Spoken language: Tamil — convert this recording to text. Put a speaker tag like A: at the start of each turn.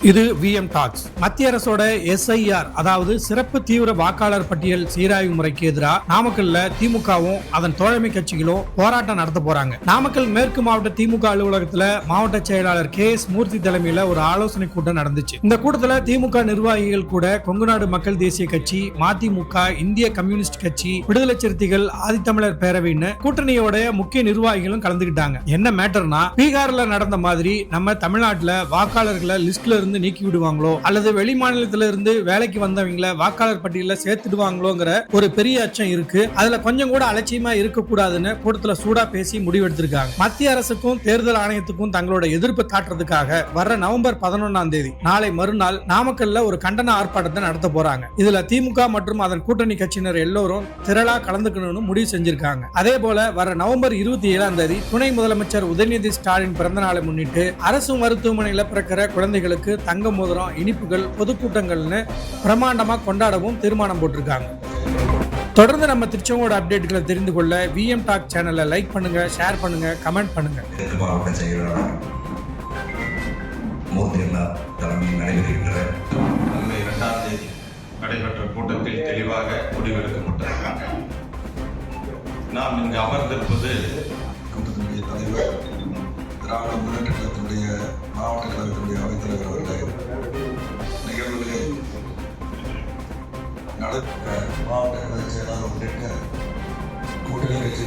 A: இது விஎம் டாக்ஸ். மத்திய அரசோட எஸ்ஐஆர் அதாவது சிறப்பு தீவிர வாக்காளர் பட்டியல் சீராய்வு முறைக்கு எதிராக நாமக்கல்ல திமுகவும் அதன் தோழமை கட்சிகளும் போராட்டம் நடத்த போறாங்க. நாமக்கல் மேற்கு மாவட்ட திமுக அலுவலகத்துல மாவட்ட செயலாளர் KS மூர்த்தி தலைமையில ஒரு ஆலோசனை கூட்டம் நடந்துச்சு. இந்த கூட்டத்துல திமுக நிர்வாகிகள் கூட கொங்குநாடு மக்கள் தேசிய கட்சி, மதிமுக, இந்திய கம்யூனிஸ்ட் கட்சி, விடுதலை சிறுத்தைகள், ஆதித்தமிழர் பேரவைன்னு கூட்டணியோட முக்கிய நிர்வாகிகளும் கலந்துகிட்டாங்க. என்ன மேட்டர்னா, பீகார்ல நடந்த மாதிரி நம்ம தமிழ்நாட்டுல வாக்காளர்களை லிஸ்ட்ல இருந்து நீக்கி விடுவாங்களோ அல்லது வெளி மாநிலத்தில இருந்து வேலைக்கு வந்தவங்களை வாக்காளர் பட்டியல சேர்த்துடுவாங்களோங்கிற ஒரு பெரிய அச்சம் இருக்கு. அதுல கொஞ்சம் கூட அலட்சியமா இருக்க கூடாதுன்னு கூட்டத்துல சூடா பேசி முடிவெடுத்திருக்காங்க. மத்திய அரசுக்கும் தேர்தல் ஆணையத்துக்கும் தங்களோட எதிர்ப்பு காட்டுறதுக்காக வர்ற நவம்பர் 11ஆம் தேதி நாளை மறுநாள் நாமக்கல்ல ஒரு கண்டன ஆர்ப்பாட்டத்தை நடத்த போறாங்க. இதுல திமுக மற்றும் அதன் கூட்டணி கட்சியினர் எல்லோரும் திரளா கலந்துக்கணும்னு முடிவு செஞ்சிருக்காங்க. அதே போல வர நவம்பர் 27ஆம் தேதி துணை முதலமைச்சர் உதயநிதி ஸ்டாலின் பிறந்த நாளை முன்னிட்டு அரசு மருத்துவமனையில பிறக்கிற குழந்தைகளுக்கு தங்க மோதிரம், இனிப்புகள், பொதுக்கூட்டங்கள்னு பிரமாண்டமா கொண்டாடவும் தீர்மானம் போட்டிருக்காங்க. தொடர்ந்து நம்ம திருச்செங்கோடு அப்டேட்களை தெரிந்து கொள்ள விஎம் டாக் சேனலை லைக் பண்ணுங்க, ஷேர் பண்ணுங்க, கமெண்ட் பண்ணுங்க.
B: நடைபெற்ற கூட்டத்தில் தெளிவாக முடிவெடுக்கப்பட்டிருக்காங்க. நாம் இங்கு அமர்ந்திருப்பது
C: கூட்டத்தினுடைய தலைவர், திராவிட முன்னேற்ற கழகத்தினுடைய மாவட்ட கழகத்தினுடைய அவைத்தலைவர் அவர்கள் நிகழ்வுகளில் நடத்த மாவட்ட கழக செயலாளர் உள்ளிட்ட கூட்டணி கட்சி